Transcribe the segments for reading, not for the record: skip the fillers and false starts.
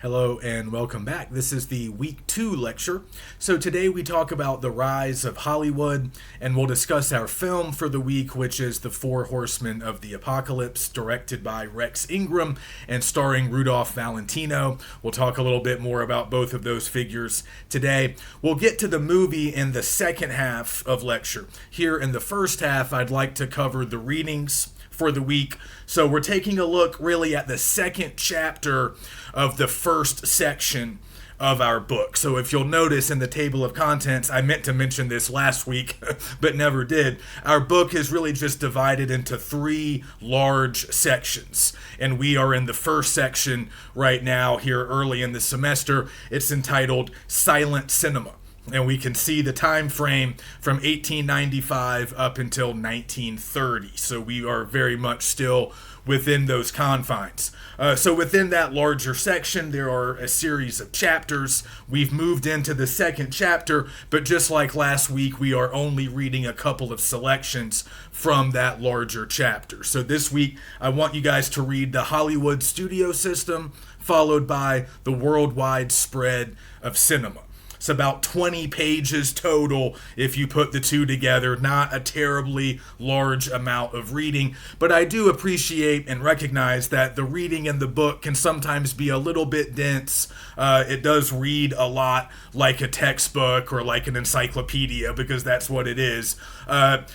Hello and welcome back. This is the week 2 lecture. So today we talk about the rise of Hollywood, and we'll discuss our film for the week, which is The Four Horsemen of the Apocalypse, directed by Rex Ingram and starring Rudolph Valentino. We'll talk a little bit more about both of those figures today. We'll get to the movie in the second half of lecture. Here in the first half, I'd like to cover the readings for the week. So we're taking a look really at the second chapter of the first section of our book. So if you'll notice in the table of contents, I meant to mention this last week, but never did. Our book is really just divided into 3 large sections. And we are in the first section right now here early in the semester. It's entitled Silent Cinema. And we can see the time frame from 1895 up until 1930. So we are very much still within those confines. So within that larger section, there are a series of chapters. We've moved into the second chapter, but just like last week, we are only reading a couple of selections from that larger chapter. So this week, I want you guys to read the Hollywood studio system, followed by the worldwide spread of cinema. It's about 20 pages total if you put the two together. Not a terribly large amount of reading, but I do appreciate and recognize that the reading in the book can sometimes be a little bit dense. It does read a lot like a textbook or like an encyclopedia because that's what it is.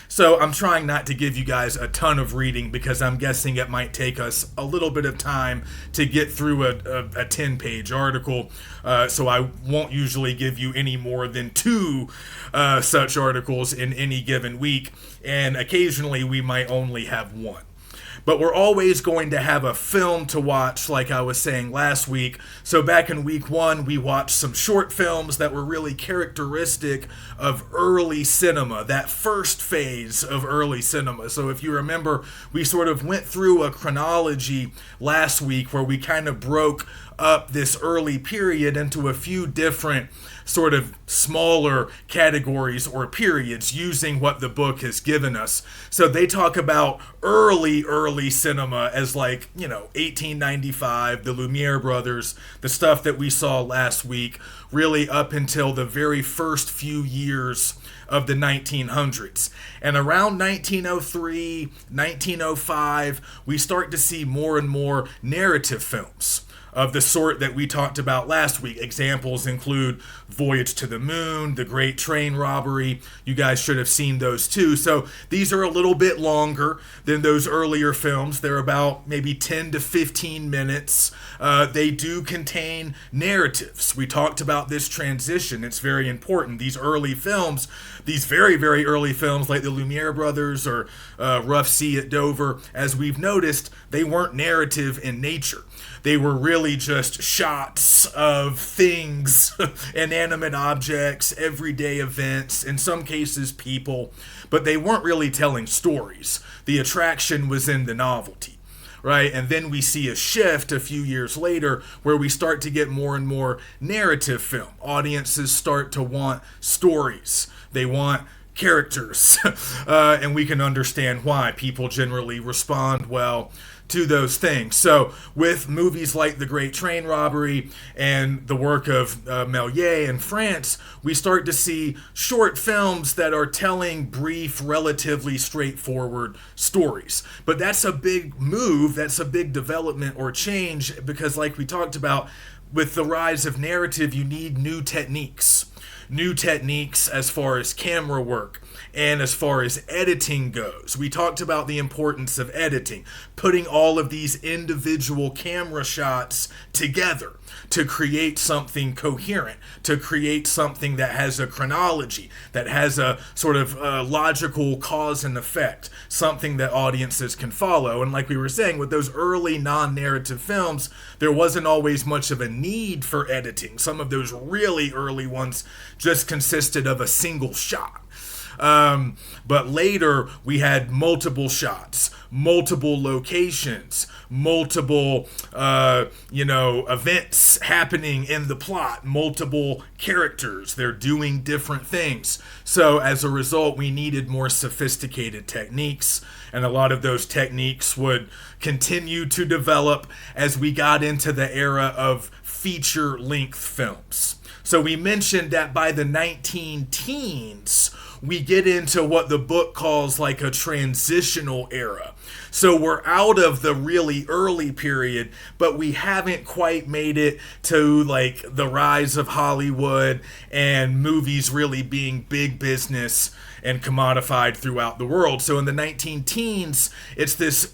So I'm trying not to give you guys a ton of reading because I'm guessing it might take us a little bit of time to get through a 10-page article. So I won't usually give you any more than 2 such articles in any given week, and occasionally we might only have 1. But we're always going to have a film to watch, like I was saying last week. So back in week 1, we watched some short films that were really characteristic of early cinema, that first phase of early cinema. So if you remember, we sort of went through a chronology last week where we kind of broke up this early period into a few different sort of smaller categories or periods using what the book has given us. So they talk about early cinema as 1895, the Lumiere brothers, the stuff that we saw last week, really up until the very first few years of the 1900s. And around 1903, 1905, we start to see more and more narrative films of the sort that we talked about last week. Examples include Voyage to the Moon, The Great Train Robbery. You guys should have seen those too. So these are a little bit longer than those earlier films. They're about maybe 10 to 15 minutes. They do contain narratives. We talked about this transition. It's very important. These early films, these very, very early films like the Lumiere brothers or Rough Sea at Dover, as we've noticed, they weren't narrative in nature. They were really just shots of things, inanimate objects, everyday events, in some cases people, but they weren't really telling stories. The attraction was in the novelty, right? And then we see a shift a few years later where we start to get more and more narrative film. Audiences start to want stories. They want characters, and we can understand why people generally respond well to those things. So with movies like The Great Train Robbery and the work of Méliès in France, we start to see short films that are telling brief, relatively straightforward stories. But that's a big move, that's a big development or change, because like we talked about, with the rise of narrative, you need new techniques as far as camera work and as far as editing goes. We talked about the importance of editing, putting all of these individual camera shots together to create something coherent, to create something that has a chronology, that has a sort of logical cause and effect, something that audiences can follow. And like we were saying, with those early non-narrative films, there wasn't always much of a need for editing. Some of those really early ones just consisted of a single shot. But later we had multiple shots, multiple locations, multiple events happening in the plot, multiple characters. They're doing different things. So as a result, we needed more sophisticated techniques, and a lot of those techniques would continue to develop as we got into the era of feature-length films. So we mentioned that by the 19 teens, we get into what the book calls like a transitional era. So we're out of the really early period, but we haven't quite made it to like the rise of Hollywood and movies really being big business and commodified throughout the world. So in the 19 teens, it's this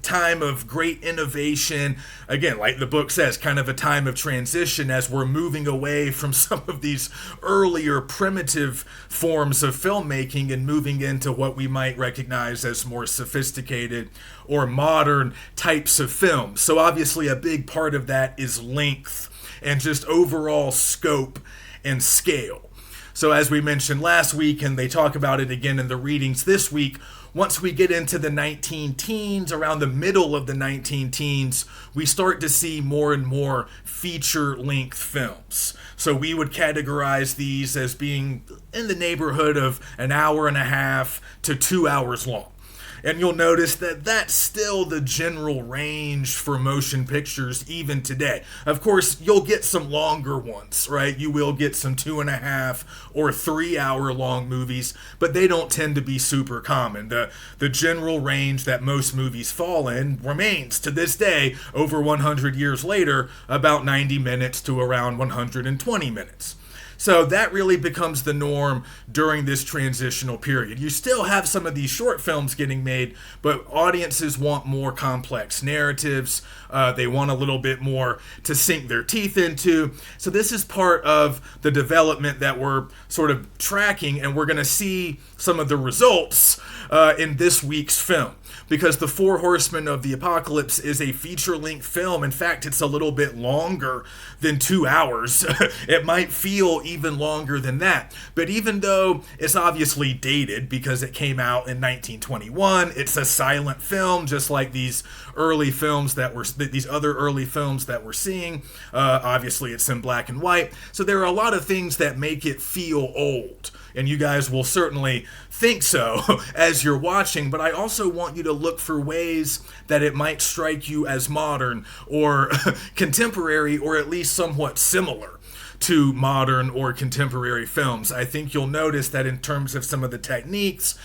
time of great innovation. Again, like the book says, kind of a time of transition as we're moving away from some of these earlier primitive forms of filmmaking and moving into what we might recognize as more sophisticated or modern types of films. So obviously a big part of that is length and just overall scope and scale. So as we mentioned last week, and they talk about it again in the readings this week, once we get into the 19 teens, around the middle of the 19 teens, we start to see more and more feature-length films. So we would categorize these as being in the neighborhood of an hour and a half to 2 hours long. And you'll notice that that's still the general range for motion pictures even today. Of course, you'll get some longer ones, right? You will get some 2.5 or 3 hour long movies, but they don't tend to be super common. The general range that most movies fall in remains to this day, over 100 years later, about 90 minutes to around 120 minutes. So that really becomes the norm during this transitional period. You still have some of these short films getting made, but audiences want more complex narratives. They want a little bit more to sink their teeth into. So this is part of the development that we're sort of tracking, and we're going to see some of the results in this week's film. Because The Four Horsemen of the Apocalypse is a feature-length film. In fact, it's a little bit longer than 2 hours. It might feel even longer than that. But even though it's obviously dated because it came out in 1921, it's a silent film, just like these early films these other early films that we're seeing. Obviously, it's in black and white. So there are a lot of things that make it feel old. And you guys will certainly think so as you're watching, but I also want you to look for ways that it might strike you as modern or contemporary, or at least somewhat similar to modern or contemporary films. I think you'll notice that in terms of some of the techniques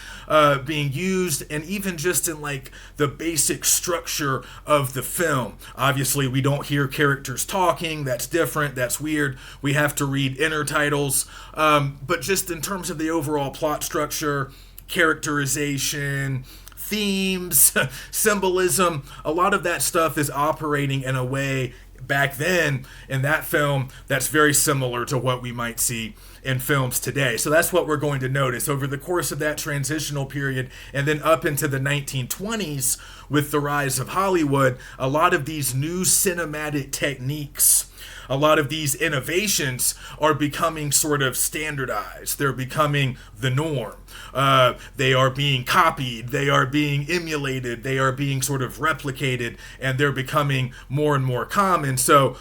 being used, and even just in like the basic structure of the film. Obviously, we don't hear characters talking. That's different. That's weird. We have to read intertitles. But just in terms of the overall plot structure, characterization, themes, symbolism, a lot of that stuff is operating in a way back then in that film that's very similar to what we might see in films today. So that's what we're going to notice over the course of that transitional period, and then up into the 1920s with the rise of Hollywood. A lot of these new cinematic techniques, a lot of these innovations are becoming sort of standardized. They're becoming the norm. They are being copied. They are being emulated. They are being sort of replicated, and they're becoming more and more common. So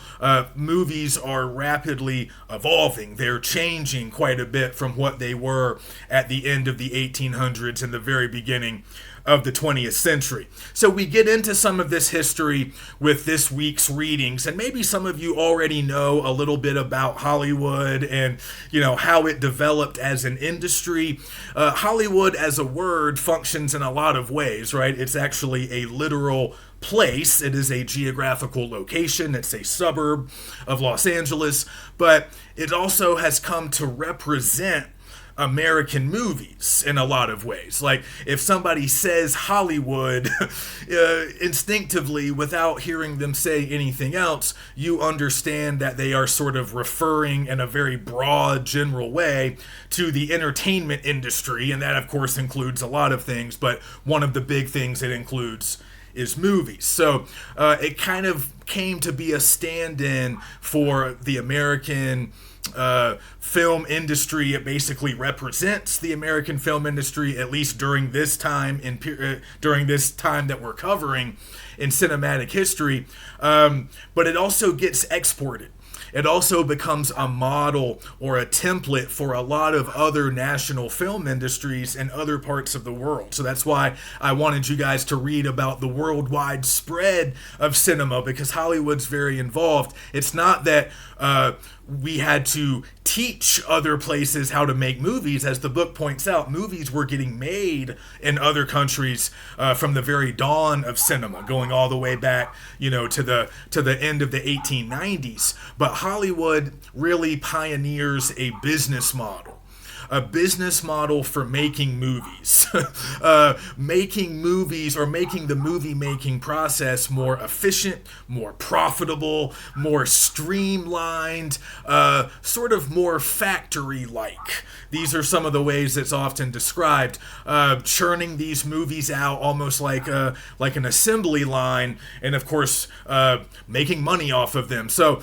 movies are rapidly evolving. They're changing quite a bit from what they were at the end of the 1800s and the very beginning of the 20th century. So we get into some of this history with this week's readings, and maybe some of you already know a little bit about Hollywood and how it developed as an industry. Hollywood as a word functions in a lot of ways, right? It's actually a literal place. It is a geographical location. It's a suburb of Los Angeles, but it also has come to represent American movies in a lot of ways. Like if somebody says Hollywood instinctively without hearing them say anything else, you understand that they are sort of referring in a very broad general way to the entertainment industry, and that of course includes a lot of things, but one of the big things it includes is movies. So it kind of came to be a stand-in for the American film industry. It basically represents the American film industry, at least during this time during this time that we're covering in cinematic history. But it also gets exported. It also becomes a model or a template for a lot of other national film industries in other parts of the world. So that's why I wanted you guys to read about the worldwide spread of cinema, because Hollywood's very involved. It's not that we had to teach other places how to make movies. As the book points out, movies were getting made in other countries from the very dawn of cinema, going all the way back, to the end of the 1890s. But Hollywood really pioneers a business model. A business model for making movies. Making movies, or making the movie making process more efficient, more profitable, more streamlined, sort of more factory-like. These are some of the ways it's often described. Churning these movies out almost like an assembly line, and of course making money off of them. So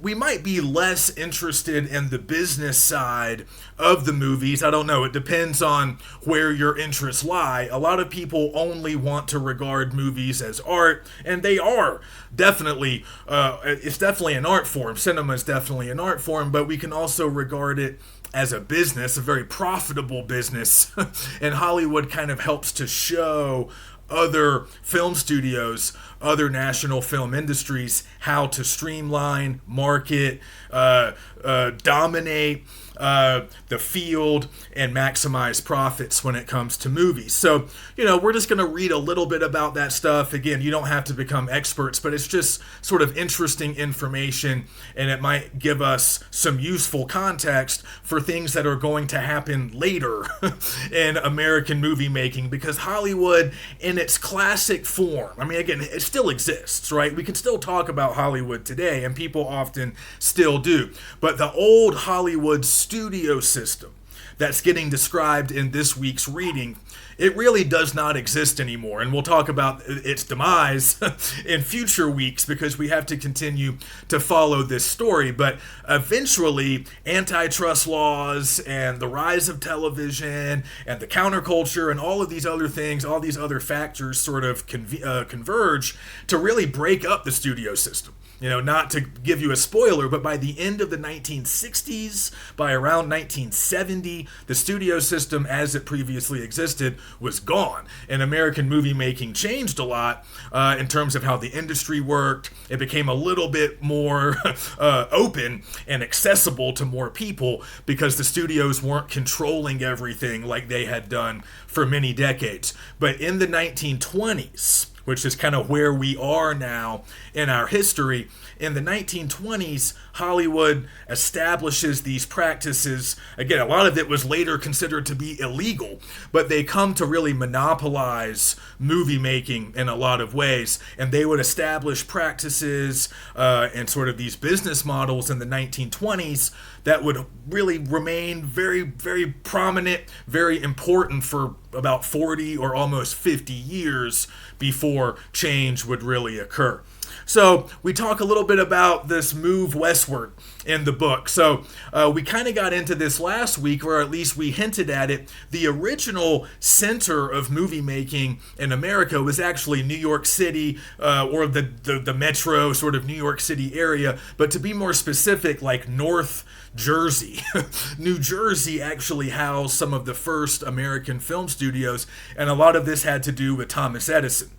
we might be less interested in the business side of the movies. I don't know. It depends on where your interests lie. A lot of people only want to regard movies as art, and they are definitely, it's definitely an art form. Cinema is definitely an art form, but we can also regard it as a business, a very profitable business. And Hollywood kind of helps to show other film studios, other national film industries, how to streamline, market, dominate the field, and maximize profits when it comes to movies. So, we're just going to read a little bit about that stuff. Again, you don't have to become experts, but it's just sort of interesting information, and it might give us some useful context for things that are going to happen later in American movie making, because Hollywood, in its classic form, I mean, again, it still exists, right? We can still talk about Hollywood today, and people often still do. But the old Hollywood studio system that's getting described in this week's reading, it really does not exist anymore. And we'll talk about its demise in future weeks, because we have to continue to follow this story. But eventually, antitrust laws and the rise of television and the counterculture and all of these other things, all these other factors sort of converge to really break up the studio system. Not to give you a spoiler, but by the end of the 1960s, by around 1970, the studio system as it previously existed was gone. And American movie making changed a lot in terms of how the industry worked. It became a little bit more open and accessible to more people, because the studios weren't controlling everything like they had done for many decades. But in the 1920s, which is kind of where we are now in our history, in the 1920s, Hollywood establishes these practices. Again, a lot of it was later considered to be illegal, but they come to really monopolize movie making in a lot of ways. And they would establish practices and sort of these business models in the 1920s that would really remain very, very prominent, very important for about 40 or almost 50 years before change would really occur. So we talk a little bit about this move westward in the book. So we kind of got into this last week, or at least we hinted at it. The original center of movie making in America was actually New York City, or the metro sort of New York City area. But to be more specific, like North Jersey. New Jersey actually housed some of the first American film studios, and a lot of this had to do with Thomas Edison.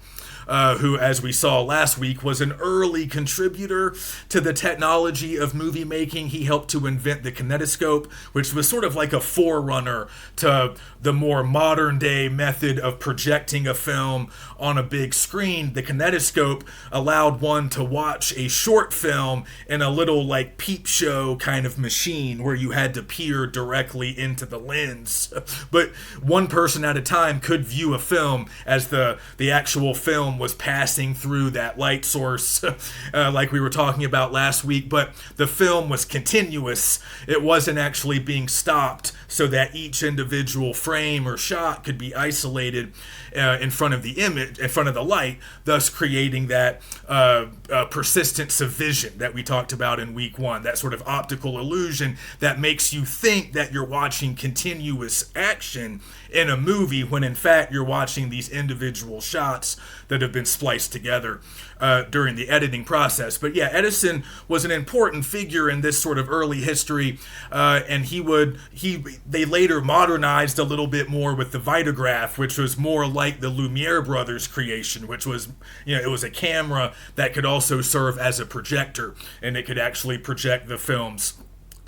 Who, as we saw last week, was an early contributor to the technology of movie making. He helped to invent the kinetoscope, which was sort of like a forerunner to the more modern day method of projecting a film on a big screen. The kinetoscope allowed one to watch a short film in a little like peep show kind of machine where you had to peer directly into the lens. But one person at a time could view a film as the actual film film was passing through that light source, like we were talking about last week, but the film was continuous. It wasn't actually being stopped so that each individual frame or shot could be isolated in front of the image, in front of the light, thus creating that persistence of vision that we talked about in week 1, that sort of optical illusion that makes you think that you're watching continuous action in a movie when in fact you're watching these individual shots that have been spliced together during the editing process. But yeah, Edison was an important figure in this sort of early history, and they later modernized a little bit more with the Vitagraph, which was more like the Lumiere brothers creation, which was, it was a camera that could also serve as a projector, and it could actually project the films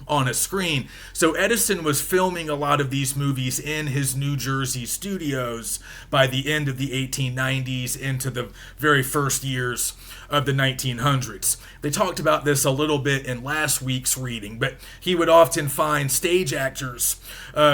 on a screen. So Edison was filming a lot of these movies in his New Jersey studios by the end of the 1890s into the very first years of the 1900s. They talked about this a little bit in last week's reading, but he would often find stage actors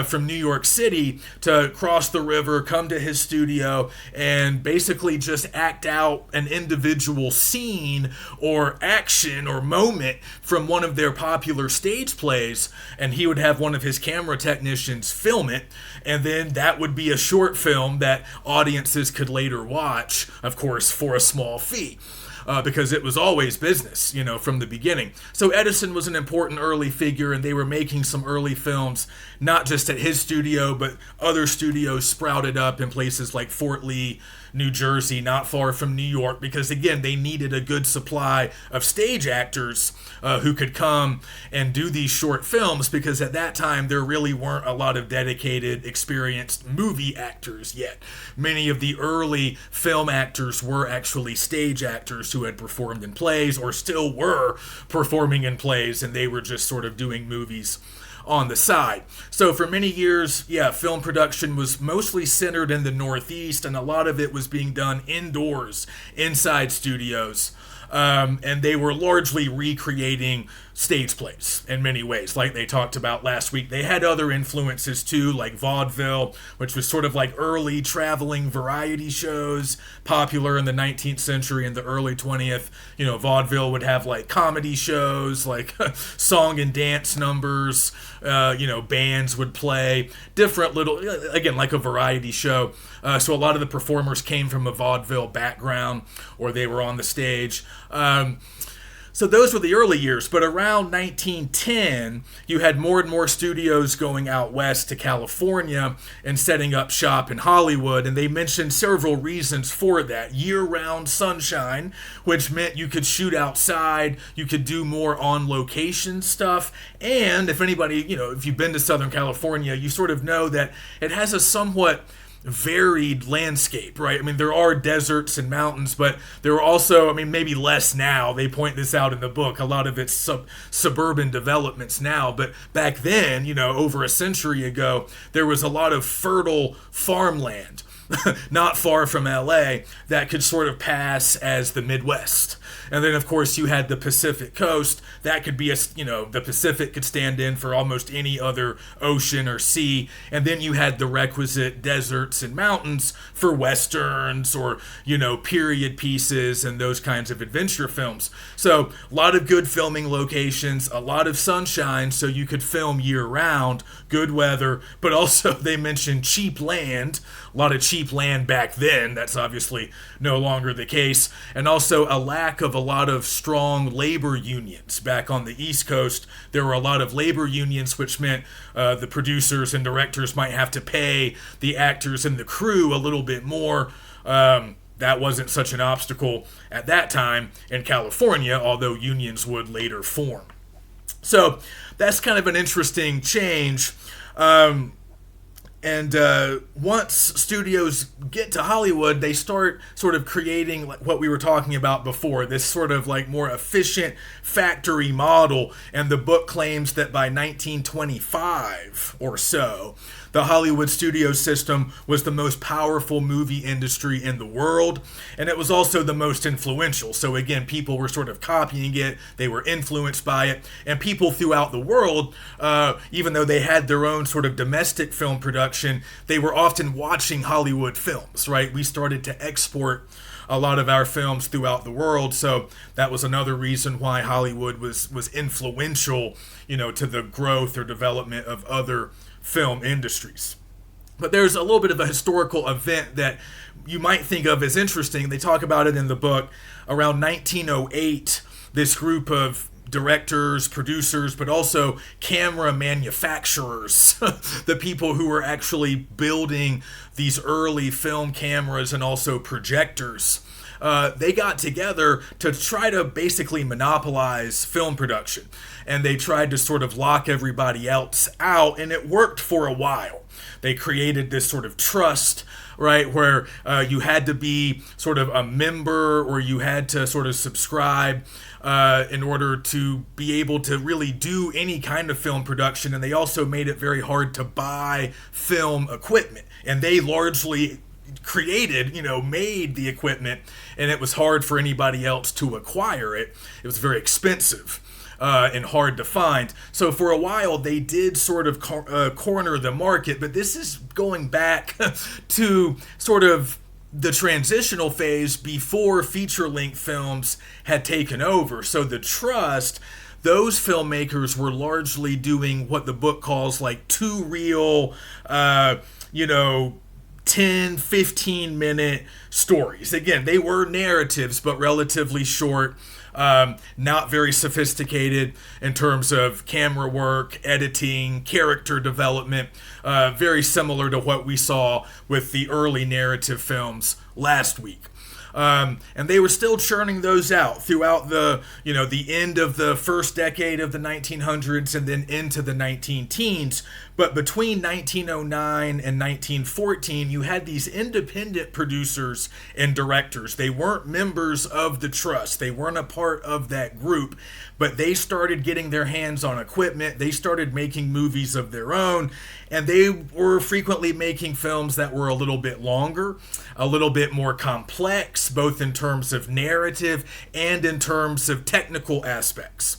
from New York City to cross the river, come to his studio, and basically just act out an individual scene or action or moment from one of their popular stage plays, and he would have one of his camera technicians film it, and then that would be a short film that audiences could later watch, of course, for a small fee. Because it was always business, from the beginning. So Edison was an important early figure, and they were making some early films, not just at his studio, but other studios sprouted up in places like Fort Lee, New Jersey, not far from New York, because again, they needed a good supply of stage actors who could come and do these short films, because at that time there really weren't a lot of dedicated, experienced movie actors yet. Many of the early film actors were actually stage actors who had performed in plays or still were performing in plays, and they were just sort of doing movies on the side. So for many years, film production was mostly centered in the Northeast, and a lot of it was being done indoors, inside studios. And they were largely recreating stage plays in many ways, like they talked about last week. They had other influences too, like vaudeville, which was sort of like early traveling variety shows, popular in the 19th century and the early 20th. Vaudeville would have like comedy shows, like song and dance numbers, bands would play different little, again, like a variety show. So a lot of the performers came from a vaudeville background, or they were on the stage. So those were the early years, but around 1910, you had more and more studios going out west to California and setting up shop in Hollywood, and they mentioned several reasons for that. Year-round sunshine, which meant you could shoot outside, you could do more on-location stuff, and if anybody, if you've been to Southern California, you sort of know that it has a somewhat varied landscape, right? I mean, there are deserts and mountains, but there are also, maybe less now. They point this out in the book. A lot of it's suburban developments now, but back then, over a century ago, there was a lot of fertile farmland not far from LA that could sort of pass as the Midwest. And then, of course, you had the Pacific coast. That could be the Pacific could stand in for almost any other ocean or sea. And then you had the requisite deserts and mountains for Westerns or, period pieces and those kinds of adventure films. So a lot of good filming locations, a lot of sunshine so you could film year round, good weather, but also they mentioned cheap land, a lot of cheap land back then. That's obviously no longer the case. And also a lack of a lot of strong labor unions. Back on the East Coast, there were a lot of labor unions, which meant the producers and directors might have to pay the actors and the crew a little bit more. That wasn't such an obstacle at that time in California, although unions would later form. So that's kind of an interesting change. And once studios get to Hollywood, they start sort of creating what we were talking about before, this sort of like more efficient factory model. And the book claims that by 1925 or so, the Hollywood studio system was the most powerful movie industry in the world, and it was also the most influential. So again, people were sort of copying it, they were influenced by it, and people throughout the world, even though they had their own sort of domestic film production, they were often watching Hollywood films, right? We started to export a lot of our films throughout the world. So that was another reason why Hollywood was influential, to the growth or development of other film industries. But there's a little bit of a historical event that you might think of as interesting. They talk about it in the book. Around 1908, this group of directors, producers, but also camera manufacturers, the people who were actually building these early film cameras and also projectors, they got together to try to basically monopolize film production. And they tried to sort of lock everybody else out, and it worked for a while. They created this sort of trust, right, where you had to be sort of a member, or you had to sort of subscribe in order to be able to really do any kind of film production. And they also made it very hard to buy film equipment. And they largely created, made the equipment, and it was hard for anybody else to acquire it. It was very expensive. And hard to find. So for a while, they did sort of corner the market, but this is going back to sort of the transitional phase before feature-length films had taken over. So the trust, those filmmakers were largely doing what the book calls like two reel, 10, 15-minute stories. Again, they were narratives, but relatively short. Not very sophisticated in terms of camera work, editing, character development, very similar to what we saw with the early narrative films last week. And they were still churning those out throughout the end of the first decade of the 1900s and then into the 19-teens. But between 1909 and 1914, you had these independent producers and directors. They weren't members of the trust. They weren't a part of that group, but they started getting their hands on equipment. They started making movies of their own, and they were frequently making films that were a little bit longer, a little bit more complex, both in terms of narrative and in terms of technical aspects.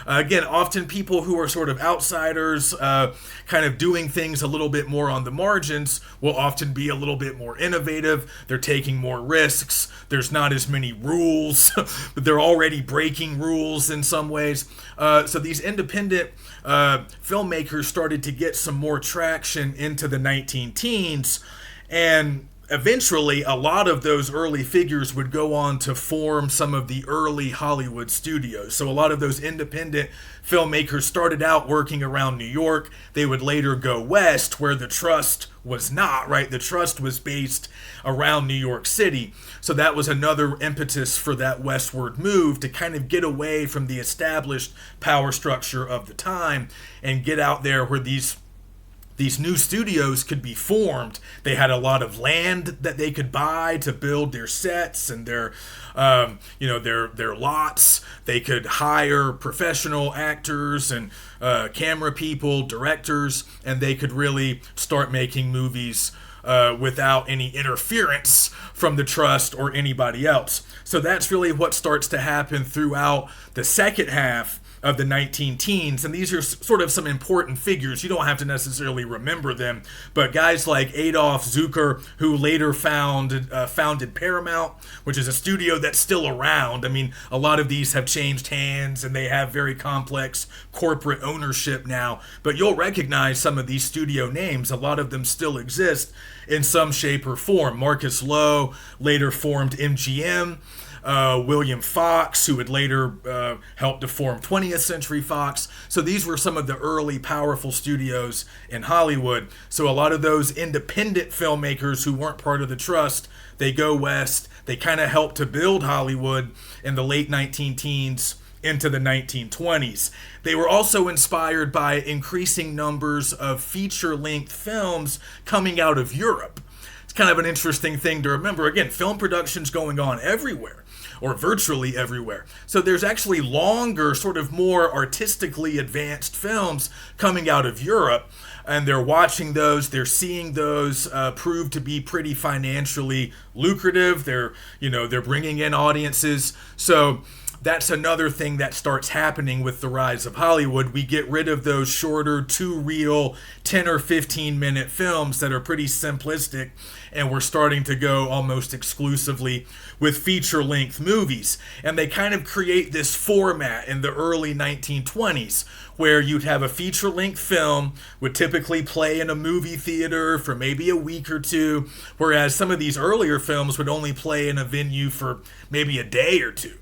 Again, often people who are sort of outsiders, kind of doing things a little bit more on the margins, will often be a little bit more innovative. They're taking more risks. There's not as many rules, but they're already breaking rules in some ways. So these independent filmmakers started to get some more traction into the 19-teens, and eventually, a lot of those early figures would go on to form some of the early Hollywood studios. So a lot of those independent filmmakers started out working around New York. They would later go west, where the trust was not, right? The trust was based around New York City. So that was another impetus for that westward move, to kind of get away from the established power structure of the time and get out there where these new studios could be formed. They had a lot of land that they could buy to build their sets and their lots. They could hire professional actors and camera people, directors, and they could really start making movies without any interference from the trust or anybody else. So that's really what starts to happen throughout the second half of the 19-teens, and these are sort of some important figures. You don't have to necessarily remember them, but guys like Adolf Zukor, who later founded Paramount, which is a studio that's still around. I mean, a lot of these have changed hands, and they have very complex corporate ownership now, but you'll recognize some of these studio names. A lot of them still exist in some shape or form. Marcus Lowe later formed MGM. William Fox, who would later help to form 20th Century Fox. So these were some of the early powerful studios in Hollywood. So a lot of those independent filmmakers who weren't part of the trust, they go west. They kind of helped to build Hollywood in the late 19-teens into the 1920s. They were also inspired by increasing numbers of feature-length films coming out of Europe. It's kind of an interesting thing to remember. Again, film production's going on everywhere, or virtually everywhere. So there's actually longer, sort of more artistically advanced films coming out of Europe, and they're watching those, they're seeing those prove to be pretty financially lucrative. They're bringing in audiences. So that's another thing that starts happening with the rise of Hollywood. We get rid of those shorter, two-reel, 10 or 15-minute films that are pretty simplistic, and we're starting to go almost exclusively with feature-length movies. And they kind of create this format in the early 1920s where you'd have a feature-length film, would typically play in a movie theater for maybe a week or two, whereas some of these earlier films would only play in a venue for maybe a day or two.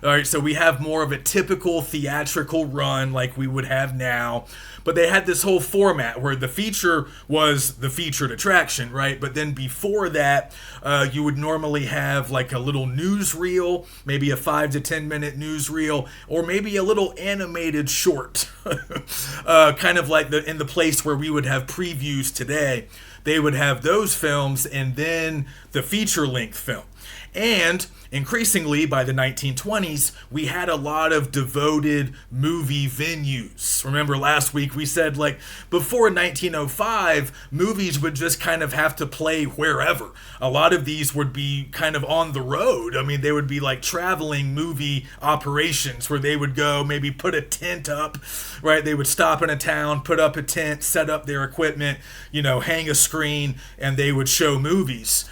All right, so we have more of a typical theatrical run like we would have now. But they had this whole format where the feature was the featured attraction, right? But then before that, you would normally have like a little newsreel, maybe a 5 to 10 minute newsreel, or maybe a little animated short, kind of like in the place where we would have previews today. They would have those films and then the feature-length film. And increasingly, by the 1920s, we had a lot of devoted movie venues. Remember last week we said, like, before 1905, movies would just kind of have to play wherever. A lot of these would be kind of on the road. I mean, they would be like traveling movie operations where they would go maybe put a tent up, right? They would stop in a town, put up a tent, set up their equipment, hang a screen, and they would show movies,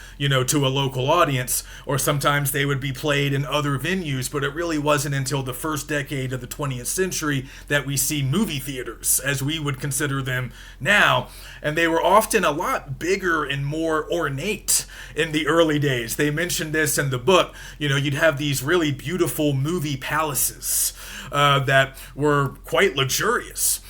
to a local audience. Or sometimes they would be played in other venues, but it really wasn't until the first decade of the 20th century that we see movie theaters, as we would consider them now. And they were often a lot bigger and more ornate in the early days. They mentioned this in the book. You'd have these really beautiful movie palaces that were quite luxurious.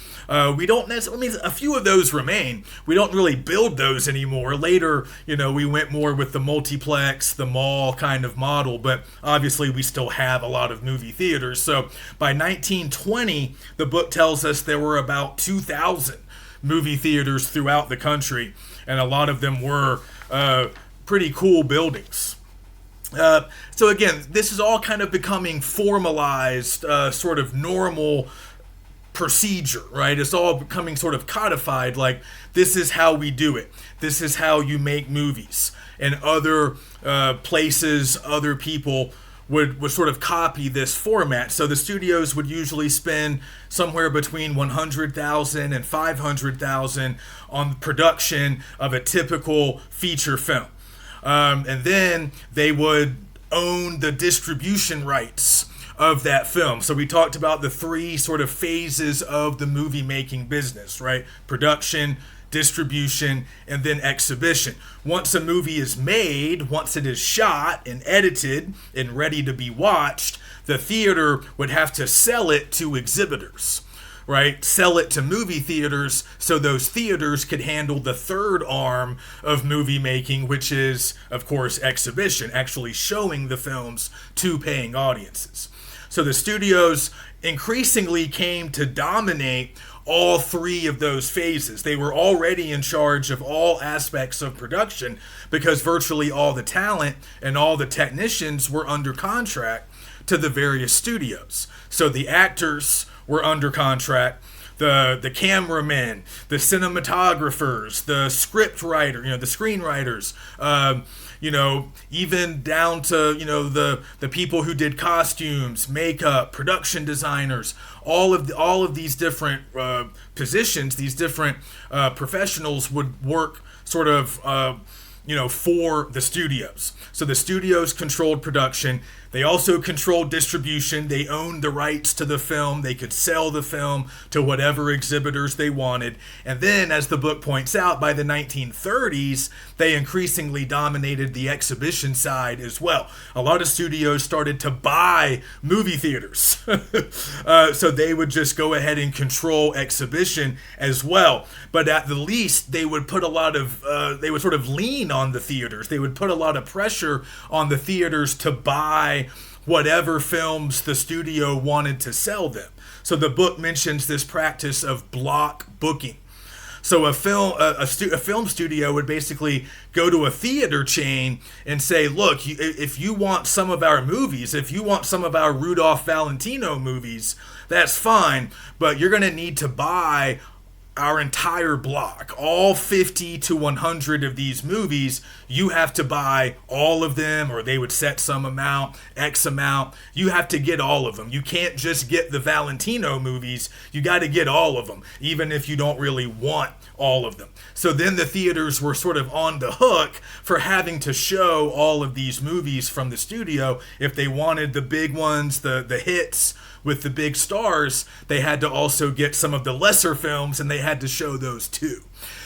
We don't necessarily, a few of those remain. We don't really build those anymore. Later, we went more with the multiplex, the mall kind of model, but obviously we still have a lot of movie theaters. So by 1920, the book tells us there were about 2,000 movie theaters throughout the country, and a lot of them were pretty cool buildings. So again, this is all kind of becoming formalized, sort of normal procedure, right? It's all becoming sort of codified, like this is how we do it. This is how you make movies. And other places, other people would sort of copy this format. So the studios would usually spend somewhere between $100,000 and $500,000 on production of a typical feature film. And then they would own the distribution rights of that film. So we talked about the three sort of phases of the movie making business, right? Production, distribution, and then exhibition. Once a movie is made, once it is shot and edited and ready to be watched, the theater would have to sell it to exhibitors, right? Sell it to movie theaters so those theaters could handle the third arm of movie making, which is, of course, exhibition, actually showing the films to paying audiences. So the studios increasingly came to dominate all three of those phases. They were already in charge of all aspects of production because virtually all the talent and all the technicians were under contract to the various studios. So the actors were under contract, the cameramen, the cinematographers, the script writer, the screenwriters, even down to, the people who did costumes, makeup, production designers, all of these different positions, these different professionals would work sort of, for the studios. So the studios controlled production. They also controlled distribution. They owned the rights to the film. They could sell the film to whatever exhibitors they wanted. And then, as the book points out, by the 1930s, they increasingly dominated the exhibition side as well. A lot of studios started to buy movie theaters. So they would just go ahead and control exhibition as well. But at the least, they would put they would sort of lean on the theaters. They would put a lot of pressure on the theaters to buy whatever films the studio wanted to sell them. So the book mentions this practice of block booking. So a film studio would basically go to a theater chain and say, look, if you want some of our movies, if you want some of our Rudolph Valentino movies, that's fine, but you're going to need to buy our entire block, all 50 to 100 of these movies, you have to buy all of them, or they would set some amount, X amount. You have to get all of them. You can't just get the Valentino movies. You got to get all of them, even if you don't really want all of them. So then the theaters were sort of on the hook for having to show all of these movies from the studio. If they wanted the big ones, the hits with the big stars, they had to also get some of the lesser films, and they had to show those too.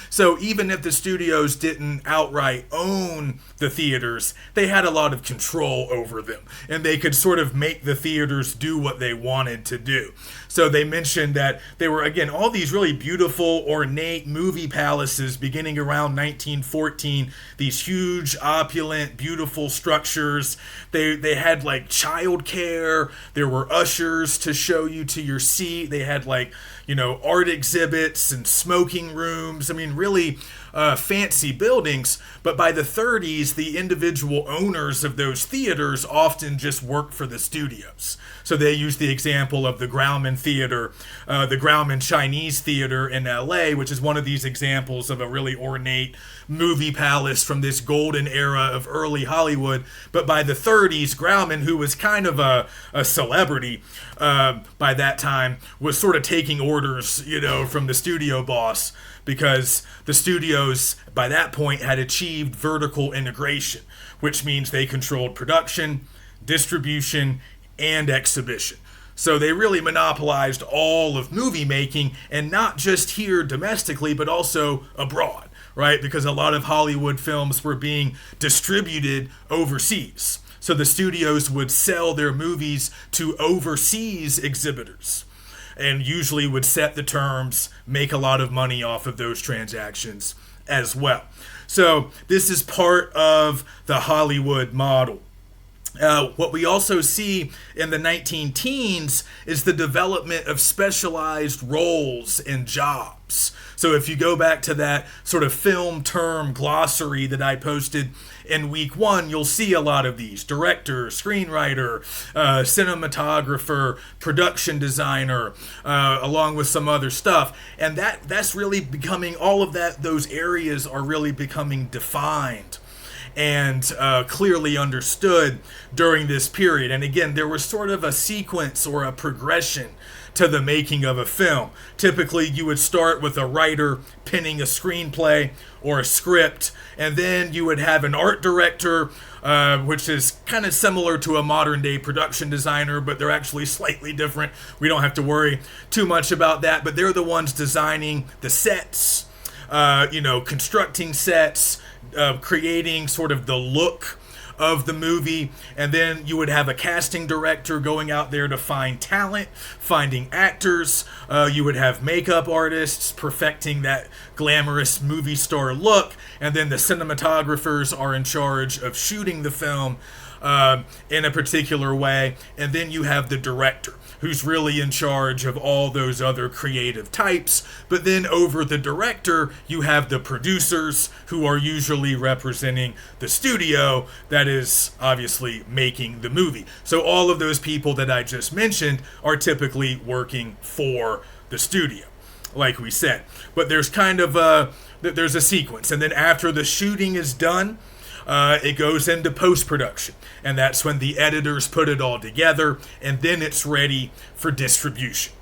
So even if the studios didn't outright own the theaters, they had a lot of control over them, and they could sort of make the theaters do what they wanted to do. So they mentioned that they were, again, all these really beautiful, ornate movie palaces beginning around 1914, these huge, opulent, beautiful structures. They had like childcare. There were ushers to show you to your seat. They had like, art exhibits and smoking rooms. I mean, really fancy buildings. But by the 30s, the individual owners of those theaters often just worked for the studios. So they used the example of the Grauman Theater, the Grauman Chinese Theater in LA, which is one of these examples of a really ornate movie palace from this golden era of early Hollywood. But by the 30s, Grauman, who was kind of a celebrity by that time, was sort of taking orders, from the studio boss, because the studios by that point had achieved vertical integration, which means they controlled production, distribution, and exhibition. So they really monopolized all of movie making, and not just here domestically, but also abroad, right? Because a lot of Hollywood films were being distributed overseas. So the studios would sell their movies to overseas exhibitors, and usually would set the terms, make a lot of money off of those transactions as well. So this is part of the Hollywood model. What we also see in the 19-teens is the development of specialized roles and jobs. So if you go back to that sort of film term glossary that I posted in week 1, you'll see a lot of these: director, screenwriter, cinematographer, production designer, along with some other stuff. And that's really becoming, all of that, those areas are really becoming defined and clearly understood during this period. And again, there was sort of a sequence or a progression to the making of a film. Typically, you would start with a writer penning a screenplay or a script, and then you would have an art director, which is kind of similar to a modern-day production designer, but they're actually slightly different. We don't have to worry too much about that, but they're the ones designing the sets, constructing sets, creating sort of the look of the movie. And then you would have a casting director going out there to find talent, finding actors. You would have makeup artists perfecting that glamorous movie star look. And then the cinematographers are in charge of shooting the film in a particular way. And then you have the director, who's really in charge of all those other creative types. But then over the director, you have the producers, who are usually representing the studio that is obviously making the movie. So all of those people that I just mentioned are typically working for the studio, like we said. But there's kind of there's a sequence. And then after the shooting is done, it goes into post-production, and that's when the editors put it all together, and then it's ready for distribution.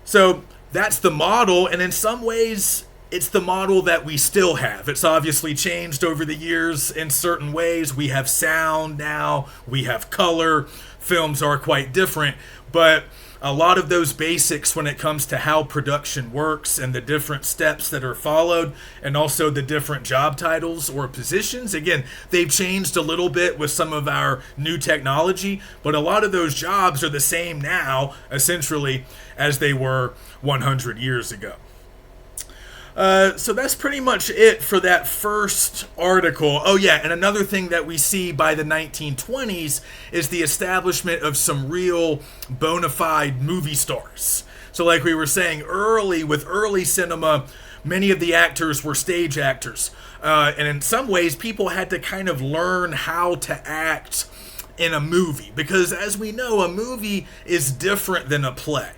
So that's the model, and in some ways, it's the model that we still have. It's obviously changed over the years in certain ways. We have sound now, we have color, films are quite different, but a lot of those basics when it comes to how production works and the different steps that are followed, and also the different job titles or positions, again, they've changed a little bit with some of our new technology, but a lot of those jobs are the same now, essentially, as they were 100 years ago. So that's pretty much it for that first article. Oh yeah, and another thing that we see by the 1920s is the establishment of some real bona fide movie stars. So like we were saying, with early cinema, many of the actors were stage actors. And in some ways, people had to kind of learn how to act in a movie, because as we know, a movie is different than a play.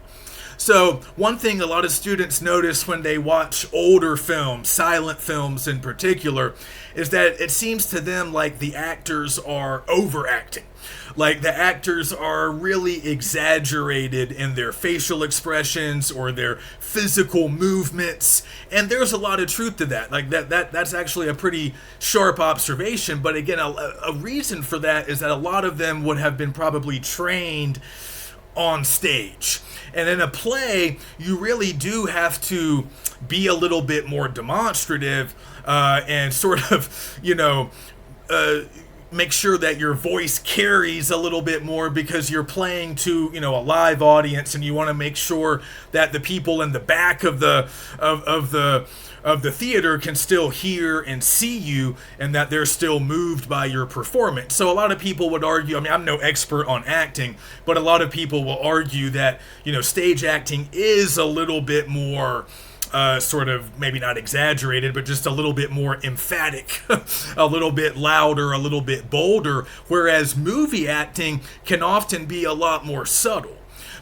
So one thing a lot of students notice when they watch older films, silent films in particular, is that it seems to them like the actors are overacting. Like the actors are really exaggerated in their facial expressions or their physical movements, and there's a lot of truth to that. Like that's actually a pretty sharp observation. But again, a reason for that is that a lot of them would have been probably trained on stage. And in a play, you really do have to be a little bit more demonstrative and sort of, make sure that your voice carries a little bit more because you're playing to a live audience, and you want to make sure that the people in the back of the theater can still hear and see you, and that they're still moved by your performance. So a lot of people would argue, I'm no expert on acting, but a lot of people will argue that stage acting is a little bit more sort of maybe not exaggerated, but just a little bit more emphatic, a little bit louder, a little bit bolder, whereas movie acting can often be a lot more subtle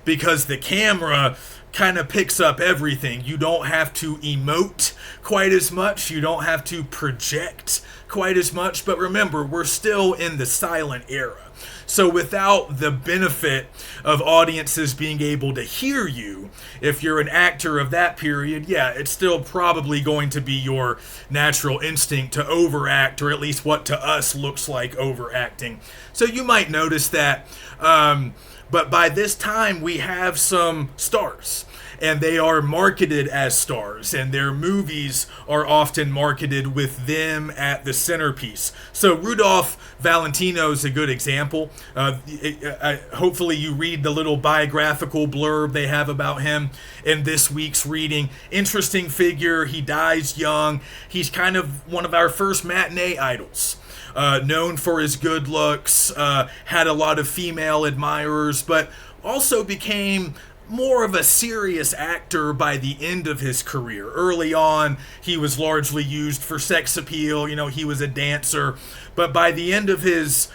because the camera kind of picks up everything. You don't have to emote quite as much. You don't have to project quite as much. But remember, we're still in the silent era. So without the benefit of audiences being able to hear you, if you're an actor of that period, yeah, it's still probably going to be your natural instinct to overact, or at least what to us looks like overacting. So you might notice that, but by this time we have some stars. And they are marketed as stars, and their movies are often marketed with them at the centerpiece. So Rudolph Valentino is a good example. Hopefully you read the little biographical blurb they have about him in this week's reading. Interesting figure. He dies young. He's kind of one of our first matinee idols. Known for his good looks, had a lot of female admirers, but also became more of a serious actor by the end of his career. Early on, he was largely used for sex appeal. He was a dancer. But by the end of his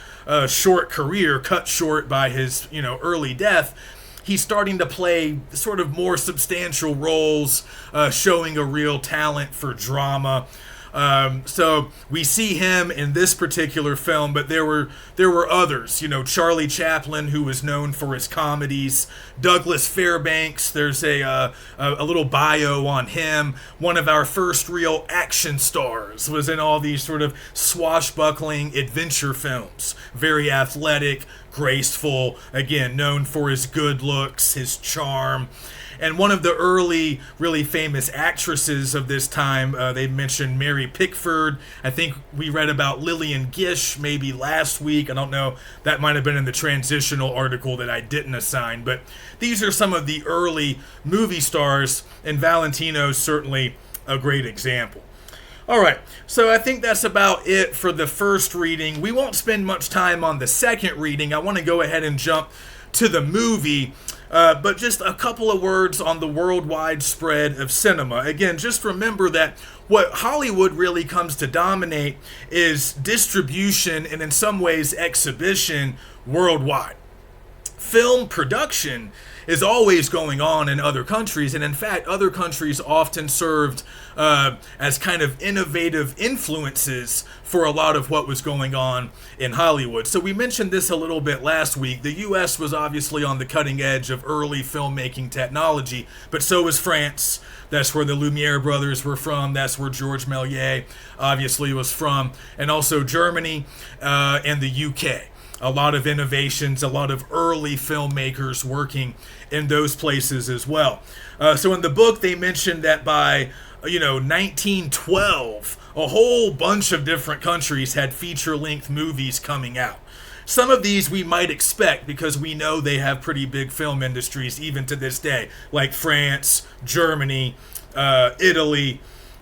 short career, cut short by his, early death, he's starting to play sort of more substantial roles, showing a real talent for drama. So we see him in this particular film, but there were others. Charlie Chaplin, who was known for his comedies. Douglas Fairbanks. There's a little bio on him. One of our first real action stars, was in all these sort of swashbuckling adventure films. Very athletic, graceful. Again, known for his good looks, his charm. And one of the early, really famous actresses of this time, they mentioned Mary Pickford. I think we read about Lillian Gish maybe last week. I don't know. That might have been in the transitional article that I didn't assign. But these are some of the early movie stars, and Valentino's certainly a great example. All right, so I think that's about it for the first reading. We won't spend much time on the second reading. I want to go ahead and jump to the movie. But just a couple of words on the worldwide spread of cinema. Again, just remember that what Hollywood really comes to dominate is distribution and in some ways exhibition worldwide. Film production is always going on in other countries, and in fact, other countries often served as kind of innovative influences for a lot of what was going on in Hollywood. So we mentioned this a little bit last week. The U.S. was obviously on the cutting edge of early filmmaking technology, but so was France. That's where the Lumiere brothers were from. That's where Georges Méliès obviously was from, and also Germany and the UK. A lot of innovations, a lot of early filmmakers working in those places as well. So in the book, they mentioned that by 1912, a whole bunch of different countries had feature-length movies coming out. Some of these we might expect because we know they have pretty big film industries even to this day, like France, Germany, Italy,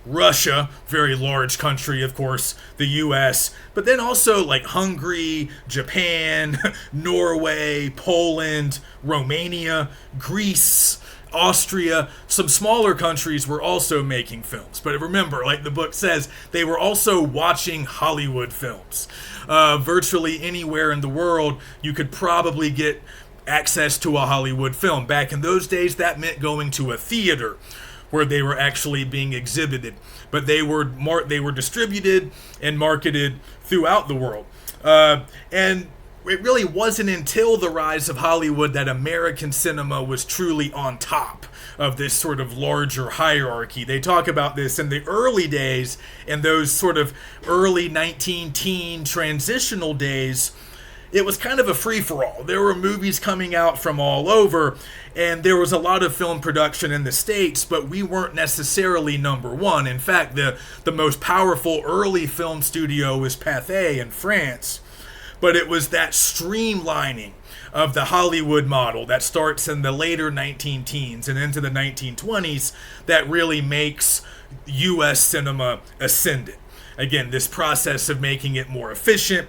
Russia, very large country, of course, the U.S., but then also like Hungary, Japan, Norway, Poland, Romania, Greece, Austria. Some smaller countries were also making films. But remember, like the book says, they were also watching Hollywood films. Virtually anywhere in the world, you could probably get access to a Hollywood film. Back in those days, that meant going to a theater where they were actually being exhibited. But they were distributed and marketed throughout the world. And it really wasn't until the rise of Hollywood that American cinema was truly on top of this sort of larger hierarchy. They talk about this in the early days, in those sort of early 19-teen transitional days. It was kind of a free-for-all. There were movies coming out from all over, and there was a lot of film production in the States, but we weren't necessarily number one. In fact, the most powerful early film studio was Pathé in France, but it was that streamlining of the Hollywood model that starts in the later 19-teens and into the 1920s that really makes U.S. cinema ascendant. Again, this process of making it more efficient,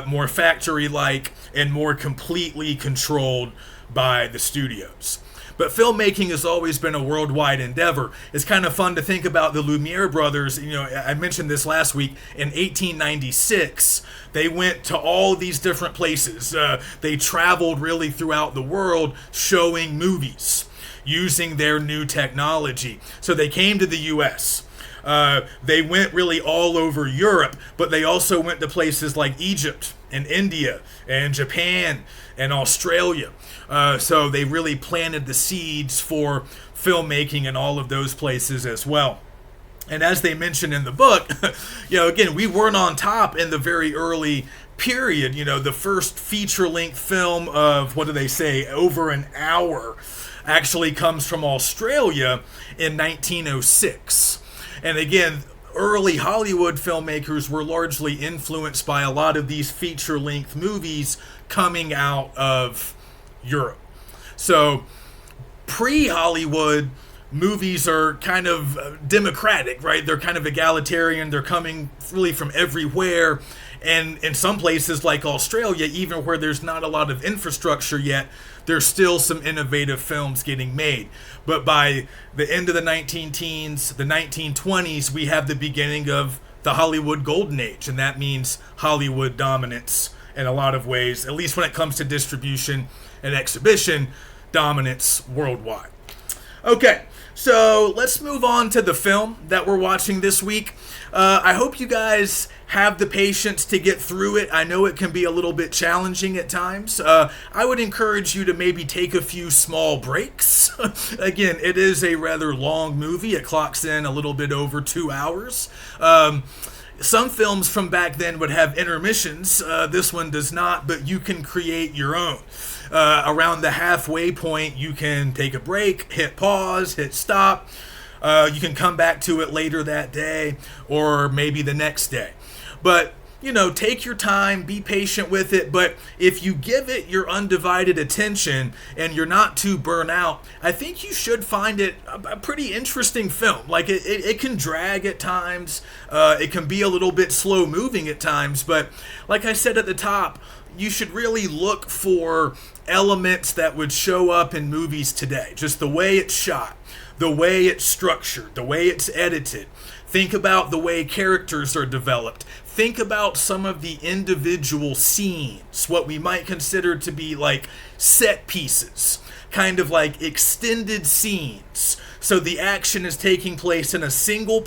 more factory-like, and more completely controlled by the studios. But filmmaking has always been a worldwide endeavor. It's kind of fun to think about the Lumiere brothers. You know, I mentioned this last week. In 1896, they went to all these different places. They traveled really throughout the world showing movies using their new technology. So they came to the U.S., they went really all over Europe, but they also went to places like Egypt and India and Japan and Australia. So they really planted the seeds for filmmaking in all of those places as well. And as they mentioned in the book, again, we weren't on top in the very early period. The first feature-length film of, what do they say, over an hour actually comes from Australia in 1906. And again, early Hollywood filmmakers were largely influenced by a lot of these feature-length movies coming out of Europe. So pre-Hollywood movies are kind of democratic, right? They're kind of egalitarian. They're coming really from everywhere. And in some places like Australia, even where there's not a lot of infrastructure yet, there's still some innovative films getting made. But by the end of the 19-teens, the 1920s, we have the beginning of the Hollywood Golden Age. And that means Hollywood dominance in a lot of ways, at least when it comes to distribution and exhibition, dominance worldwide. Okay, so let's move on to the film that we're watching this week. I hope you guys have the patience to get through it. I know it can be a little bit challenging at times. I would encourage you to maybe take a few small breaks. Again, it is a rather long movie. It clocks in a little bit over 2 hours. Some films from back then would have intermissions. This one does not, but you can create your own. Around the halfway point, you can take a break, hit pause, hit stop. You can come back to it later that day or maybe the next day. But, take your time, be patient with it. But if you give it your undivided attention and you're not too burnt out, I think you should find it a pretty interesting film. Like, it can drag at times. It can be a little bit slow moving at times. But like I said at the top, you should really look for elements that would show up in movies today. Just the way it's shot, the way it's structured, the way it's edited. Think about the way characters are developed. Think about some of the individual scenes, what we might consider to be like set pieces, kind of like extended scenes. So the action is taking place in a single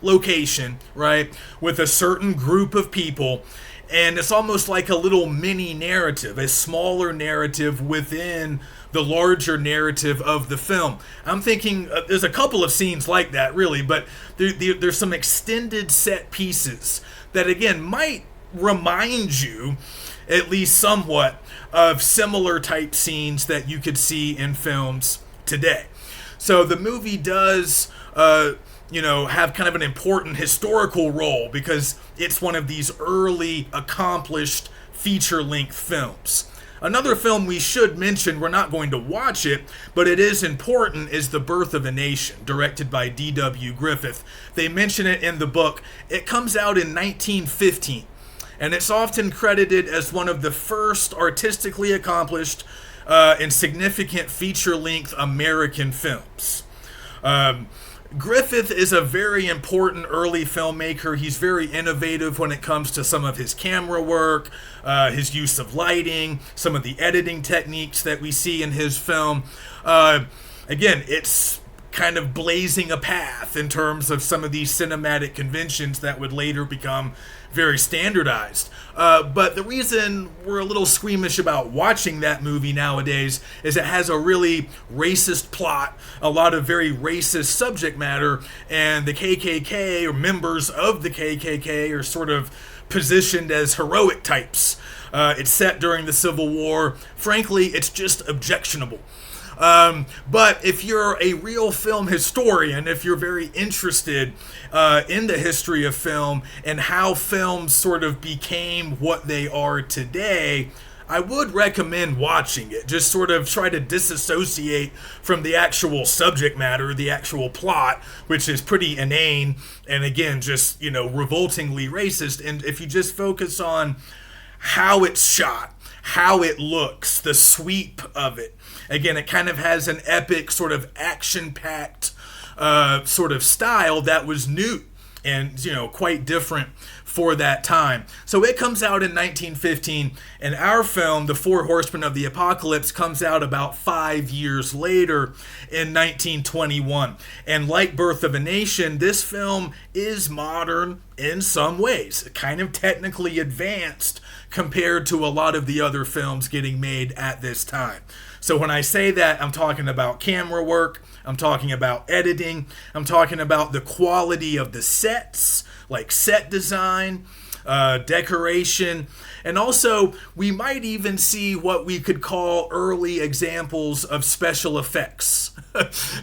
location, right, with a certain group of people. And it's almost like a little mini narrative, a smaller narrative within the larger narrative of the film. I'm thinking there's a couple of scenes like that, really, but there's some extended set pieces that, again, might remind you, at least somewhat, of similar type scenes that you could see in films today. So the movie does have kind of an important historical role because it's one of these early accomplished feature-length films. Another film we should mention, we're not going to watch it, but it is important, is The Birth of a Nation, directed by D.W. Griffith. They mention it in the book. It comes out in 1915, and it's often credited as one of the first artistically accomplished and significant feature-length American films. Griffith is a very important early filmmaker. He's very innovative when it comes to some of his camera work, his use of lighting, some of the editing techniques that we see in his film. Again, it's kind of blazing a path in terms of some of these cinematic conventions that would later become very standardized. But the reason we're a little squeamish about watching that movie nowadays is it has a really racist plot, a lot of very racist subject matter, and the KKK or members of the KKK are sort of positioned as heroic types. It's set during the Civil War. Frankly, it's just objectionable. But if you're a real film historian, if you're very interested in the history of film and how films sort of became what they are today, I would recommend watching it. Just sort of try to disassociate from the actual subject matter, the actual plot, which is pretty inane and again, just, revoltingly racist. And if you just focus on how it's shot, how it looks, the sweep of it. Again, it kind of has an epic sort of action-packed sort of style that was new and, quite different for that time. So it comes out in 1915, and our film, The Four Horsemen of the Apocalypse, comes out about 5 years later in 1921. And like Birth of a Nation, this film is modern in some ways, kind of technically advanced compared to a lot of the other films getting made at this time. So when I say that, I'm talking about camera work, I'm talking about editing, I'm talking about the quality of the sets, like set design, decoration, and also we might even see what we could call early examples of special effects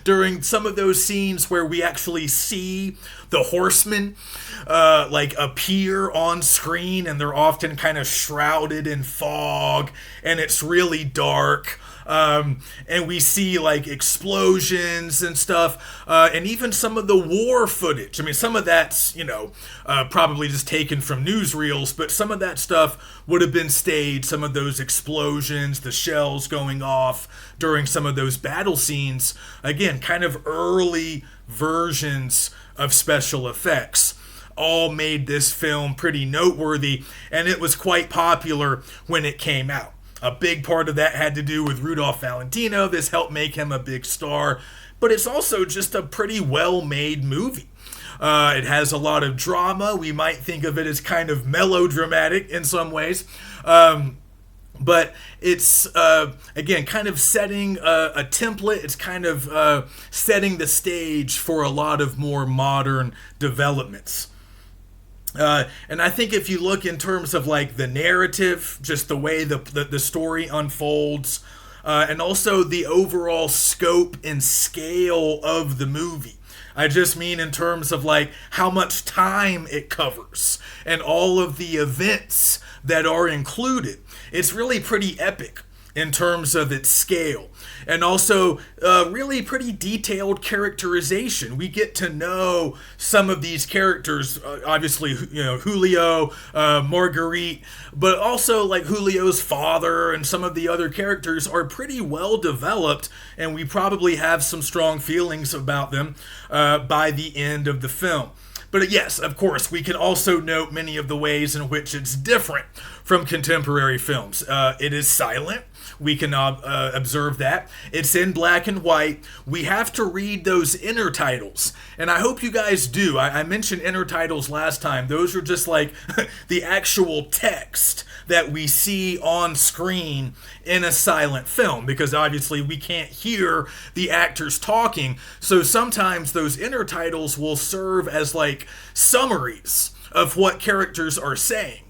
during some of those scenes where we actually see the horsemen appear on screen, and they're often kind of shrouded in fog and it's really dark. And we see like explosions and stuff, and even some of the war footage. I mean, some of that's, probably just taken from newsreels, but some of that stuff would have been staged. Some of those explosions, the shells going off during some of those battle scenes, again, kind of early versions of special effects, all made this film pretty noteworthy, and it was quite popular when it came out. A big part of that had to do with Rudolph Valentino. This helped make him a big star, but it's also just a pretty well-made movie. It has a lot of drama. We might think of it as kind of melodramatic in some ways. But it's, again, kind of setting a template. It's kind of setting the stage for a lot of more modern developments. And I think if you look in terms of like the narrative, just the way the story unfolds, and also the overall scope and scale of the movie. I just mean in terms of like how much time it covers and all of the events that are included. It's really pretty epic in terms of its scale, and also really pretty detailed characterization. We get to know some of these characters, obviously, Julio, Marguerite, but also like Julio's father and some of the other characters are pretty well developed, and we probably have some strong feelings about them by the end of the film. But yes, of course, we can also note many of the ways in which it's different from contemporary films. It is silent. We can observe that. It's in black and white. We have to read those intertitles, and I hope you guys do. I mentioned intertitles last time. Those are just like the actual text that we see on screen in a silent film, because obviously we can't hear the actors talking. So sometimes those intertitles will serve as like summaries of what characters are saying.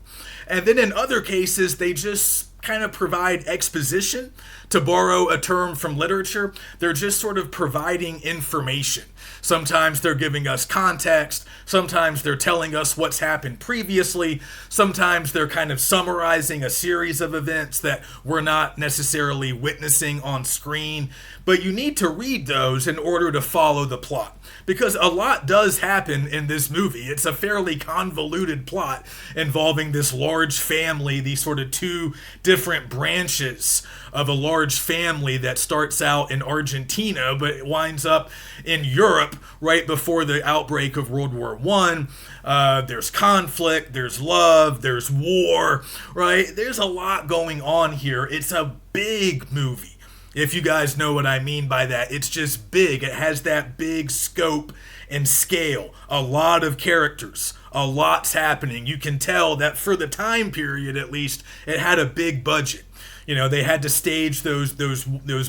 And then in other cases, they just kind of provide exposition. To borrow a term from literature, they're just sort of providing information. Sometimes they're giving us context, sometimes they're telling us what's happened previously, sometimes they're kind of summarizing a series of events that we're not necessarily witnessing on screen. but you need to read those in order to follow the plot. Because a lot does happen in this movie. It's a fairly convoluted plot involving this large family, these sort of two different branches of a large family that starts out in Argentina, but it winds up in Europe right before the outbreak of World War I. There's conflict, there's love, there's war, right? There's a lot going on here. It's a big movie. If you guys know what I mean by that, it's just big. It has that big scope and scale. A lot of characters. A lot's happening. You can tell that for the time period, at least, it had a big budget. You know, they had to stage those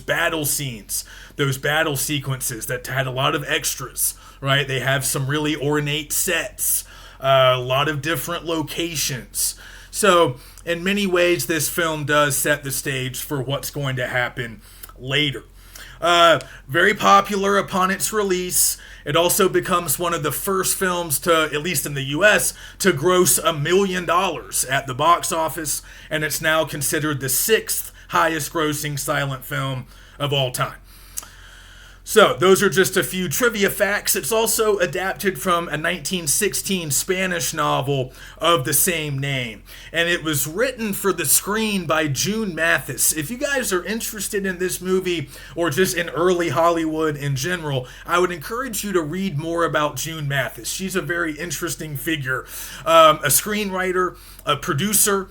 battle scenes, those battle sequences that had a lot of extras, right? They have some really ornate sets, a lot of different locations. So, in many ways, this film does set the stage for what's going to happen later. Very popular upon its release. It also becomes one of the first films to, at least in the US, to gross $1 million at the box office, and it's now considered the 6th highest grossing silent film of all time. So, those are just a few trivia facts. It's also adapted from a 1916 Spanish novel of the same name. And it was written for the screen by June Mathis. If you guys are interested in this movie, or just in early Hollywood in general, I would encourage you to read more about June Mathis. She's a very interesting figure. A screenwriter, a producer,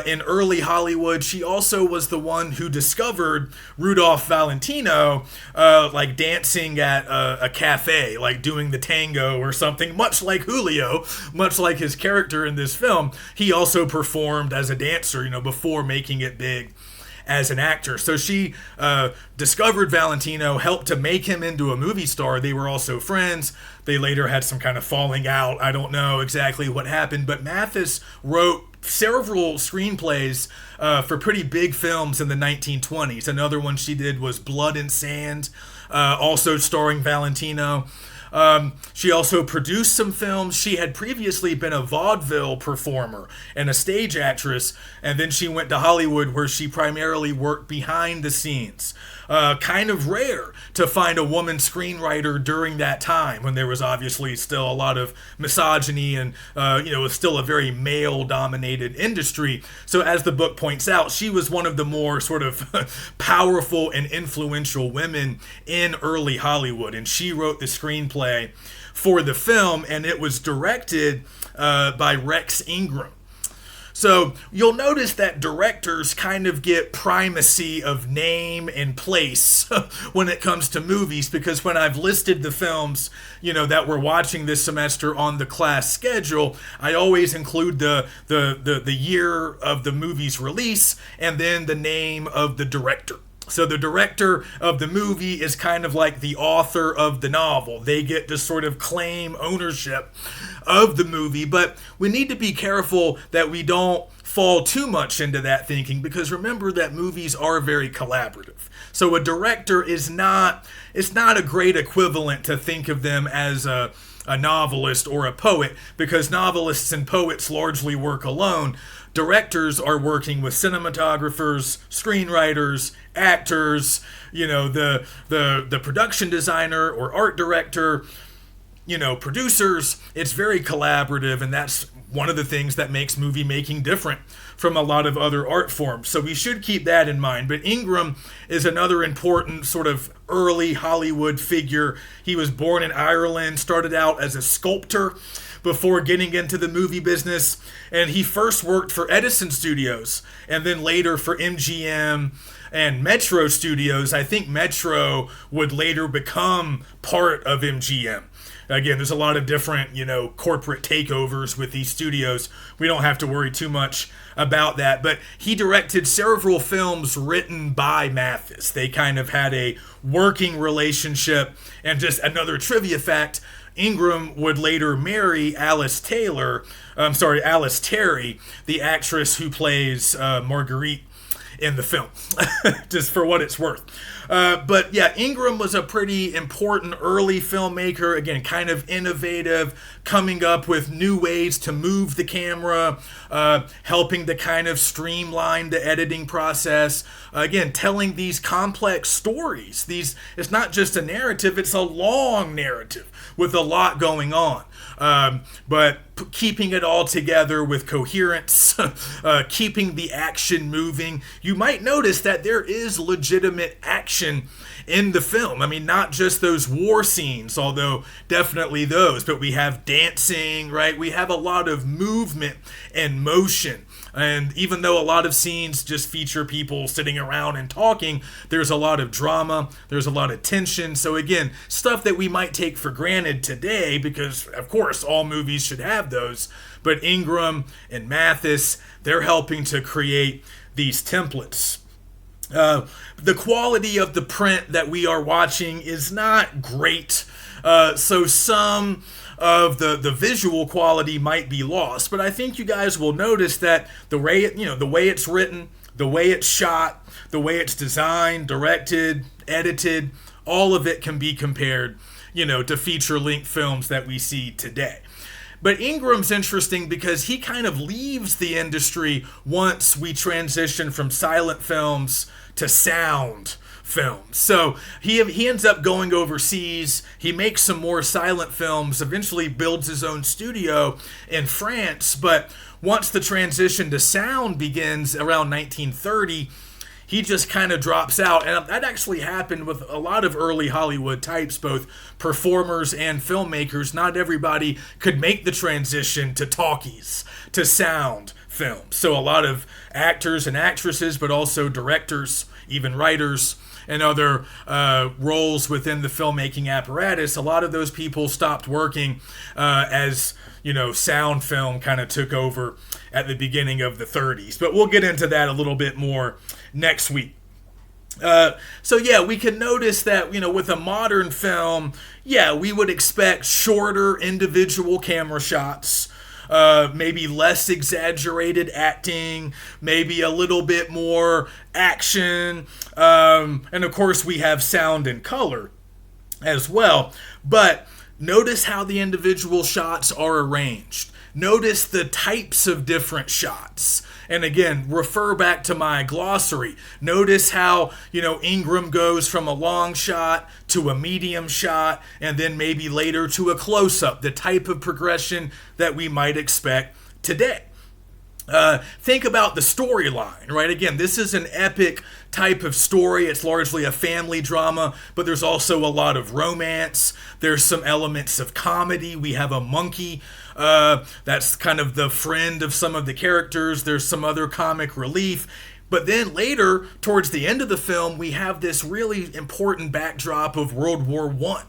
in early Hollywood. She also was the one who discovered Rudolph Valentino, like dancing at a cafe, like doing the tango or something, much like Julio, much like his character in this film. He also performed as a dancer, before making it big as an actor. So she discovered Valentino, helped to make him into a movie star. They were also friends. They later had some kind of falling out. I don't know exactly what happened, but Mathis wrote several screenplays for pretty big films in the 1920s. Another one she did was Blood and Sand, also starring Valentino. She also produced some films. She had previously been a vaudeville performer and a stage actress, and then she went to Hollywood, where she primarily worked behind the scenes. Kind of rare to find a woman screenwriter during that time, when there was obviously still a lot of misogyny and, it was still a very male-dominated industry. So as the book points out, she was one of the more sort of powerful and influential women in early Hollywood, and she wrote the screenplay for the film, and it was directed by Rex Ingram. So you'll notice that directors kind of get primacy of name and place when it comes to movies, because when I've listed the films, that we're watching this semester on the class schedule, I always include the year of the movie's release and then the name of the director. So the director of the movie is kind of like the author of the novel. They get to sort of claim ownership of the movie, but we need to be careful that we don't fall too much into that thinking, because remember that movies are very collaborative. So a director is not a great equivalent to think of them as a novelist or a poet, because novelists and poets largely work alone. Directors are working with cinematographers, screenwriters, actors, the production designer or art director, producers. It's very collaborative, and that's one of the things that makes movie making different from a lot of other art forms. So we should keep that in mind. But Ingram is another important sort of early Hollywood figure. He was born in Ireland, started out as a sculptor before getting into the movie business, and he first worked for Edison Studios and then later for MGM and Metro Studios. I think Metro would later become part of MGM. Again, there's a lot of different, corporate takeovers with these studios. We don't have to worry too much about that. But he directed several films written by Mathis. They kind of had a working relationship. And just another trivia fact, Ingram would later marry Alice Terry, the actress who plays Marguerite in the film, just for what it's worth. But yeah, Ingram was a pretty important early filmmaker. Again, kind of innovative, coming up with new ways to move the camera, helping to kind of streamline the editing process. Again, telling these complex stories. It's not just a narrative, it's a long narrative with a lot going on. But keeping it all together with coherence, keeping the action moving. You might notice that there is legitimate action in the film. I mean, not just those war scenes, although definitely those, but we have dancing, right? We have a lot of movement and motion. And even though a lot of scenes just feature people sitting around and talking, there's a lot of drama, there's a lot of tension. So again, stuff that we might take for granted today, because of course all movies should have those. But Ingram and Mathis, they're helping to create these templates. The quality of the print that we are watching is not great. So some of the visual quality might be lost, but I think you guys will notice that the way it's written, the way it's shot, the way it's designed, directed, edited, all of it can be compared, to feature-length films that we see today. But Ingram's interesting because he kind of leaves the industry once we transition from silent films to sound films. So he ends up going overseas. He makes some more silent films, eventually builds his own studio in France. But once the transition to sound begins around 1930, he just kind of drops out. And that actually happened with a lot of early Hollywood types, both performers and filmmakers. Not everybody could make the transition to talkies, to sound films. So a lot of actors and actresses, but also directors, even writers, and other roles within the filmmaking apparatus, a lot of those people stopped working as sound film kind of took over at the beginning of the 30s. But we'll get into that a little bit more next week. So yeah, we can notice that, with a modern film, we would expect shorter individual camera shots, maybe less exaggerated acting, maybe a little bit more action, and of course we have sound and color as well. But notice how the individual shots are arranged. Notice the types of different shots. And again, refer back to my glossary. Notice how, Ingram goes from a long shot to a medium shot, and then maybe later to a close-up, the type of progression that we might expect today. Think about the storyline, right? Again, this is an epic type of story. It's largely a family drama, but there's also a lot of romance. There's some elements of comedy. We have a monkey that's kind of the friend of some of the characters. There's some other comic relief. But then later, towards the end of the film, we have this really important backdrop of World War I.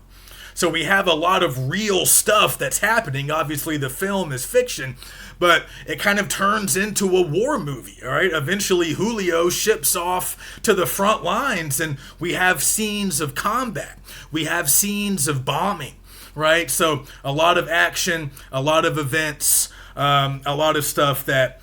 So we have a lot of real stuff that's happening. Obviously, the film is fiction, but it kind of turns into a war movie, all right? Eventually, Julio ships off to the front lines, and we have scenes of combat. We have scenes of bombing, right? So a lot of action, a lot of events, a lot of stuff that,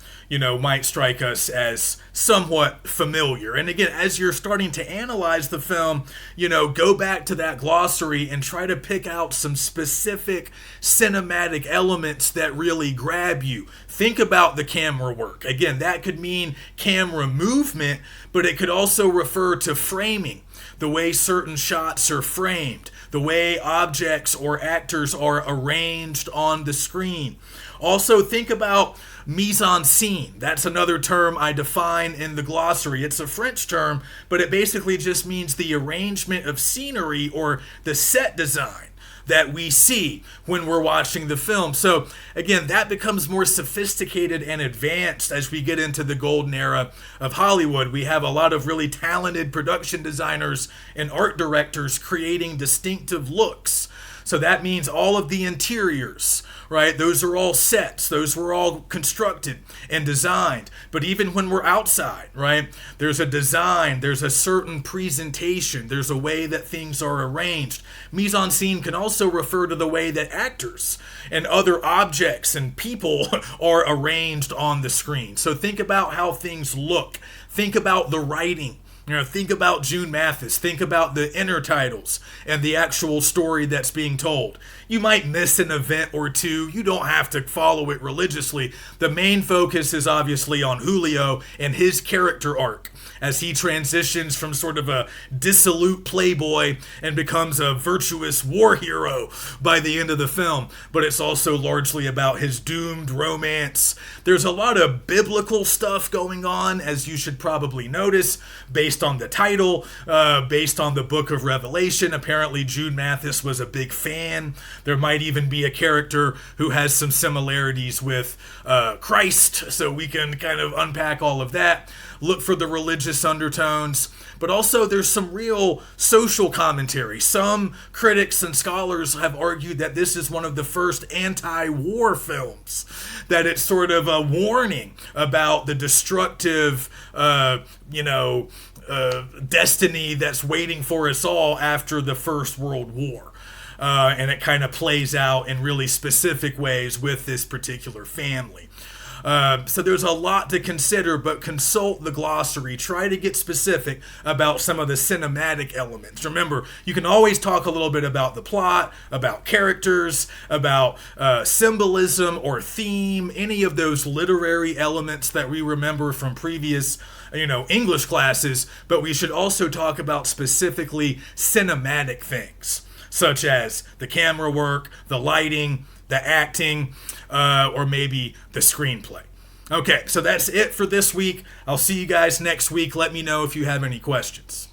might strike us as somewhat familiar. And again, as you're starting to analyze the film, go back to that glossary and try to pick out some specific cinematic elements that really grab you. Think about the camera work. Again, that could mean camera movement, but it could also refer to framing, the way certain shots are framed, the way objects or actors are arranged on the screen. Also, think about mise-en-scene. That's another term I define in the glossary. It's a French term, but it basically just means the arrangement of scenery or the set design that we see when we're watching the film. So again, that becomes more sophisticated and advanced as we get into the golden era of Hollywood. We have a lot of really talented production designers and art directors creating distinctive looks. So that means all of the interiors, right? Those are all sets. Those were all constructed and designed. But even when we're outside, right, there's a design, there's a certain presentation, there's a way that things are arranged. Mise-en-scene can also refer to the way that actors and other objects and people are arranged on the screen. So think about how things look. Think about the writing. Think about June Mathis. Think about the intertitles and the actual story that's being told. You might miss an event or two. You don't have to follow it religiously. The main focus is obviously on Julio and his character arc as he transitions from sort of a dissolute playboy and becomes a virtuous war hero by the end of the film. But it's also largely about his doomed romance. There's a lot of biblical stuff going on, as you should probably notice, based on the title, based on the book of Revelation. Apparently, June Mathis was a big fan. There might even be a character who has some similarities with Christ, so we can kind of unpack all of that. Look for the religious undertones, but also there's some real social commentary. Some critics and scholars have argued that this is one of the first anti-war films, that it's sort of a warning about the destructive, destiny that's waiting for us all after the First World War. And it kind of plays out in really specific ways with this particular family. So there's a lot to consider, but consult the glossary. Try to get specific about some of the cinematic elements. Remember, you can always talk a little bit about the plot, about characters, about symbolism or theme, any of those literary elements that we remember from previous English classes, but we should also talk about specifically cinematic things, such as the camera work, the lighting, the acting, or maybe the screenplay. Okay, so that's it for this week. I'll see you guys next week. Let me know if you have any questions.